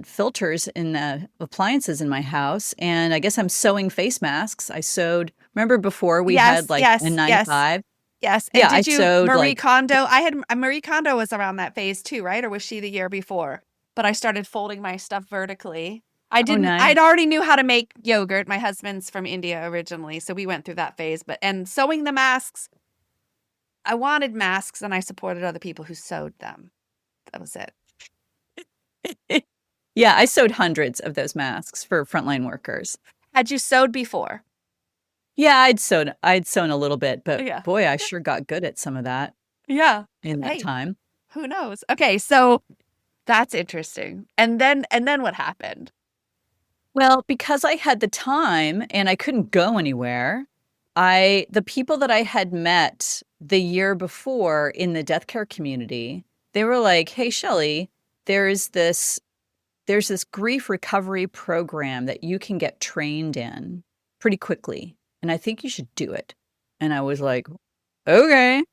filters in the appliances in my house. And I guess I'm sewing face masks. I sewed, remember before we had Yes, like yes, yes. N95? Yes, and Yeah, I did you sewed Marie like, Kondo? I had Marie Kondo was around that phase too, right? Or was she the year before? But I started folding my stuff vertically. oh, I'd nice. already knew how to make yogurt. My husband's from India originally, so we went through that phase. And sewing the masks, I wanted masks and I supported other people who sewed them. That was it. Yeah, I sewed hundreds of those masks for frontline workers. Had you sewed before? Yeah, I'd sewn a little bit, but Yeah. boy, I sure got good at some of that Yeah. in that Hey, time. who knows? Okay, so That's interesting. And then what happened? Well, because I had the time and I couldn't go anywhere, the people that I had met the year before in the death care community, they were like, "Hey, Shelley, there's this there's this grief recovery program that you can get trained in pretty quickly, and I think you should do it." And I was like, "Okay."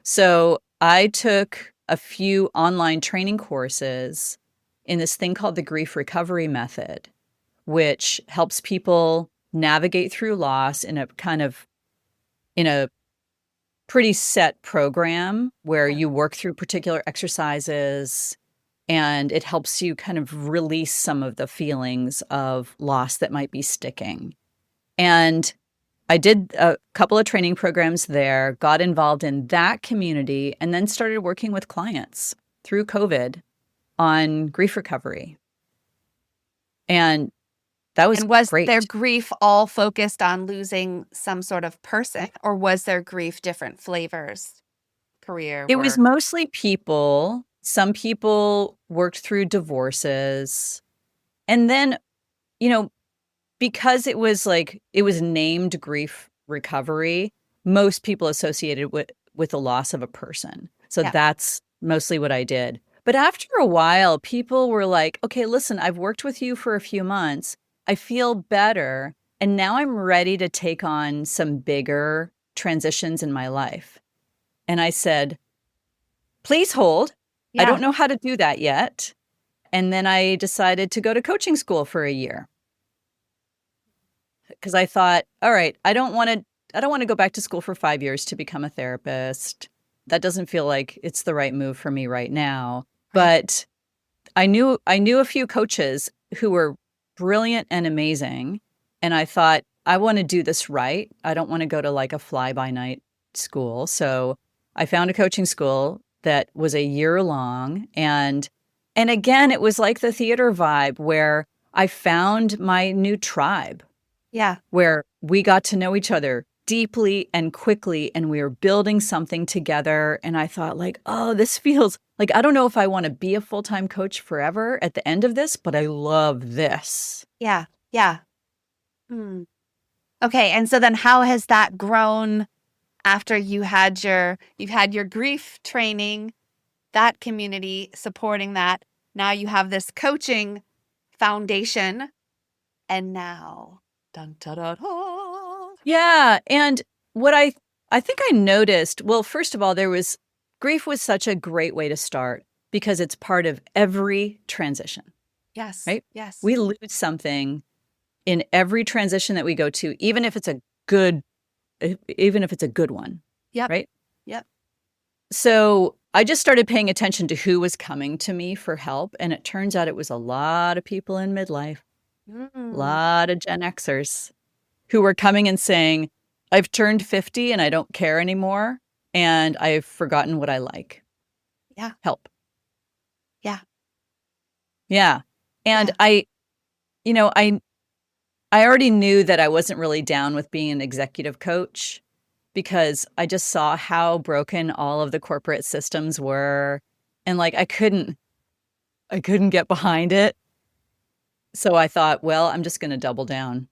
So I took a few online training courses in this thing called the grief recovery method, which helps people navigate through loss in a pretty set program where Yeah. you work through particular exercises and it helps you kind of release some of the feelings of loss that might be sticking. And I did a couple of training programs there, got involved in that community, and then started working with clients through COVID on grief recovery. And that was And was great. their grief all focused on losing some sort of person, or was their grief different flavors? Career, It was work? mostly people. Some people worked through divorces. And then, you know, because it was named grief recovery, most people associated with the loss of a person. So Yeah. that's mostly what I did. But after a while, people were like, "Okay, listen, I've worked with you for a few months. I feel better. And now I'm ready to take on some bigger transitions in my life." And I said, "Please hold. I Yeah. don't know how to do that yet." And then I decided to go to coaching school for a year. Because I thought, all right, I don't want to go back to school for 5 years to become a therapist. That doesn't feel like it's the right move for me right now. Right. But I knew a few coaches who were brilliant and amazing, and I thought, I want to do this right. I don't want to go to like a fly-by-night school. So I found a coaching school that was a year long, and again, it was like the theater vibe where I found my new tribe, Yeah. where we got to know each other deeply and quickly, and we were building something together. And I thought, like, oh, this feels like, I don't know if I want to be a full-time coach forever at the end of this, but I love this. Yeah. Yeah. Okay. And so then how has that grown after you've had your grief training, that community supporting that? Now you have this coaching foundation, and now dun, da, da, da. Yeah. And what I think I noticed, well, first of all, grief was such a great way to start because it's part of every transition, Yes. right? Yes. We lose something in every transition that we go to, even if it's a good one. Yep. Right. Yep. So I just started paying attention to who was coming to me for help. And it turns out it was a lot of people in midlife, a lot of Gen Xers who were coming and saying, I've turned 50 and I don't care anymore. And I've forgotten what I like. Yeah. Help. Yeah. Yeah. And Yeah. I already knew that I wasn't really down with being an executive coach because I just saw how broken all of the corporate systems were. And like, I couldn't get behind it. So I thought, well, I'm just going to double down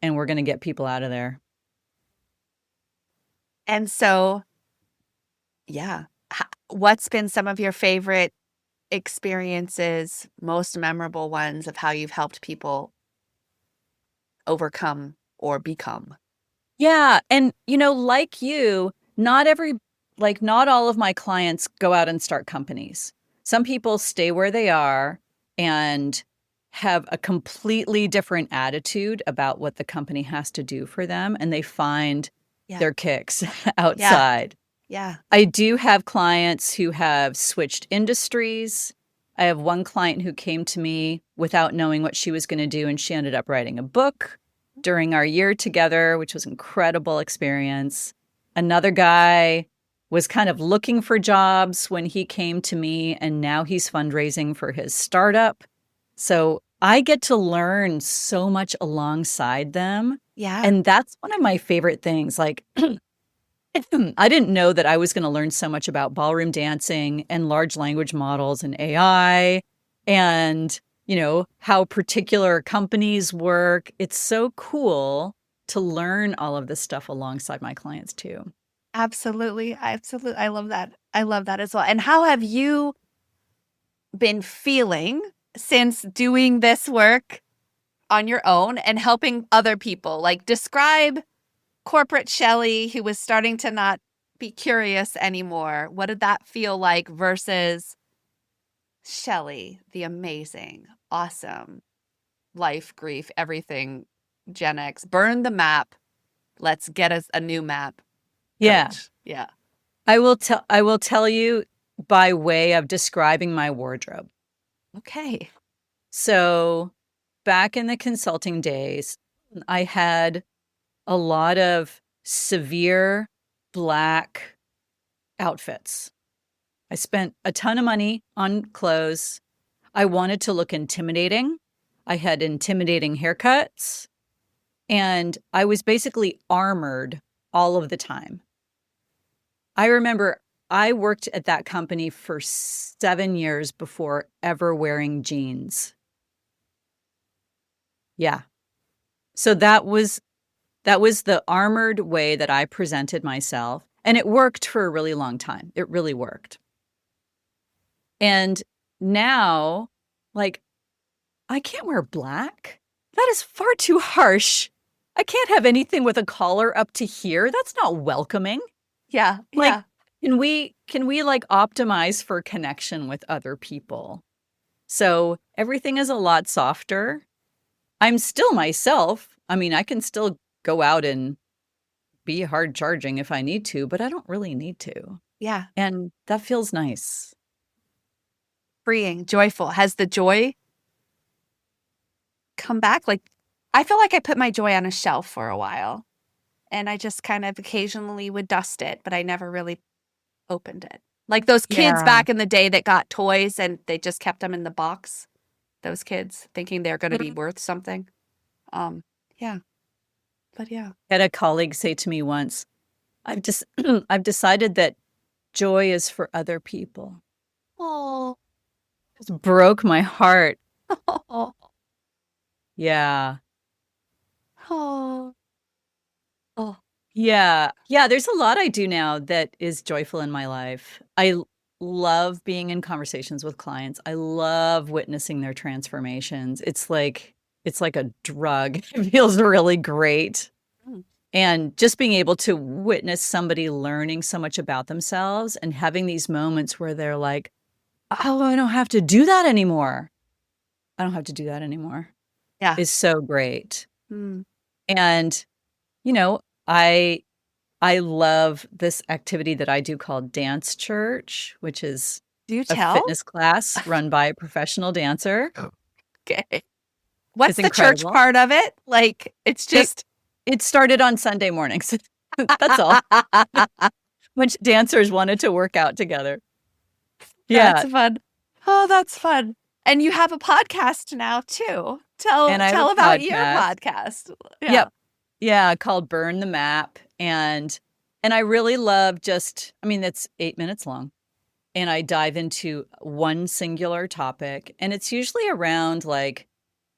and we're going to get people out of there. And so, yeah, what's been some of your favorite experiences, most memorable ones of how you've helped people overcome or become? Yeah. And, like you, not all of my clients go out and start companies. Some people stay where they are and have a completely different attitude about what the company has to do for them. And they find their kicks outside. Yeah. I do have clients who have switched industries. I have one client who came to me without knowing what she was going to do, and she ended up writing a book during our year together, which was an incredible experience. Another guy was kind of looking for jobs when he came to me, and now he's fundraising for his startup. So I get to learn so much alongside them. Yeah. And that's one of my favorite things. Like, I didn't know that I was going to learn so much about ballroom dancing and large language models and AI and, how particular companies work. It's so cool to learn all of this stuff alongside my clients too. Absolutely. Absolutely. I love that. I love that as well. And how have you been feeling since doing this work on your own and helping other people? Like, describe corporate Shelley who was starting to not be curious anymore. What did that feel like versus Shelley, the amazing, awesome, life, grief, everything, Gen X, burn the map. Let's get us a new map. Yeah. Coach. Yeah. I will tell you by way of describing my wardrobe. Okay. So back in the consulting days, I had a lot of severe black outfits. I spent a ton of money on clothes. I wanted to look intimidating. I had intimidating haircuts. And I was basically armored all of the time. I remember I worked at that company for 7 years before ever wearing jeans. Yeah. So that was the armored way that I presented myself. And it worked for a really long time. It really worked. And now, like, I can't wear black. That is far too harsh. I can't have anything with a collar up to here. That's not welcoming. Yeah. Like, Yeah. can we like optimize for connection with other people? So everything is a lot softer. I'm still myself. I mean, I can still go out and be hard charging if I need to, but I don't really need to. Yeah. And that feels nice. Freeing, joyful. Has the joy come back? Like, I feel like I put my joy on a shelf for a while and I just kind of occasionally would dust it, but I never really opened it. Like those kids Yeah. back in the day that got toys and they just kept them in the box. Those kids thinking they're going to be worth something. Yeah. But yeah. I had a colleague say to me once, I've just I've decided that joy is for other people. Oh. It just broke my heart. Oh. Yeah. Oh. Oh. Yeah. Yeah, there's a lot I do now that is joyful in my life. Love being in conversations with clients. I love witnessing their transformations. It's like a drug. It feels really great. Mm. And just being able to witness somebody learning so much about themselves and having these moments where they're like, "Oh, I don't have to do that anymore. I don't have to do that anymore." Yeah. Is so great. Mm. And you know, I love this activity that I do called Dance Church, which is Do you a tell? fitness class run by a professional dancer. Okay. What's It's the church incredible. part of it? Like, it's just. It started on Sunday mornings. That's all. Bunch of dancers wanted to work out together. Yeah. That's fun. Oh, that's fun. And you have a podcast now too. And I have Tell a about your podcast. podcast. Yeah. Yep. Yeah, called Burn the Map. And I really love it's 8 minutes long. And I dive into one singular topic. And it's usually around like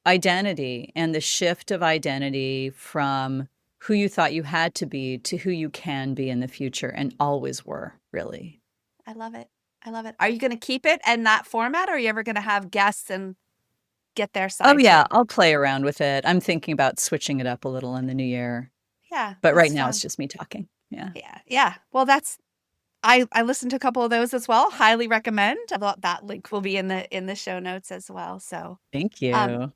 identity and the shift of identity from who you thought you had to be to who you can be in the future and always were, really. I love it. I love it. Are you going to keep it in that format or are you ever going to have guests and get their side? Oh, yeah, too? I'll play around with it. I'm thinking about switching it up a little in the new year. Yeah. But right that's now fun. it's just me talking. Yeah. Yeah. Yeah. Well, I listened to a couple of those as well. Highly recommend. That link will be in the show notes as well. So, Thank you.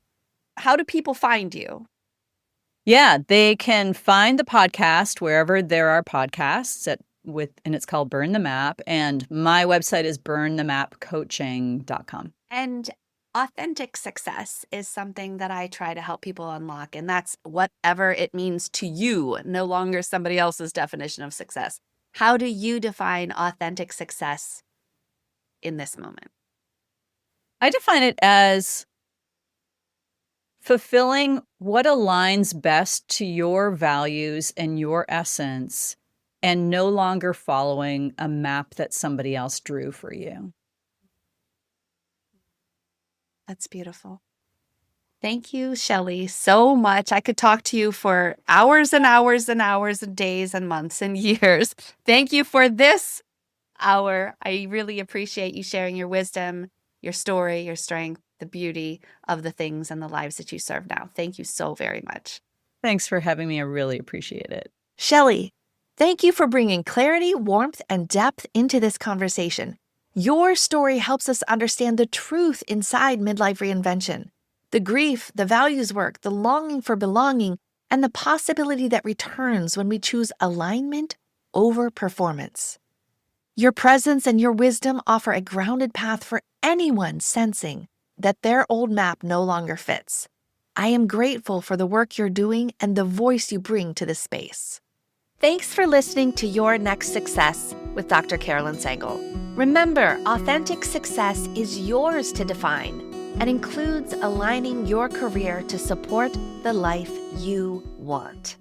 how do people find you? Yeah, they can find the podcast wherever there are podcasts and it's called Burn the Map. And my website is burnthemapcoaching.com. And authentic success is something that I try to help people unlock. And that's whatever it means to you, no longer somebody else's definition of success. How do you define authentic success in this moment? I define it as fulfilling what aligns best to your values and your essence and no longer following a map that somebody else drew for you. That's beautiful. Thank you, Shelley, so much. I could talk to you for hours and hours and hours and days and months and years. Thank you for this hour. I really appreciate you sharing your wisdom, your story, your strength, the beauty of the things and the lives that you serve now. Thank you so very much. Thanks for having me. I really appreciate it. Shelley, thank you for bringing clarity, warmth, and depth into this conversation. Your story helps us understand the truth inside midlife reinvention. The grief, the values work, the longing for belonging, and the possibility that returns when we choose alignment over performance. Your presence and your wisdom offer a grounded path for anyone sensing that their old map no longer fits. I am grateful for the work you're doing and the voice you bring to this space. Thanks for listening to Your Next Success with Dr. Carolyn Sangal. Remember, authentic success is yours to define and includes aligning your career to support the life you want.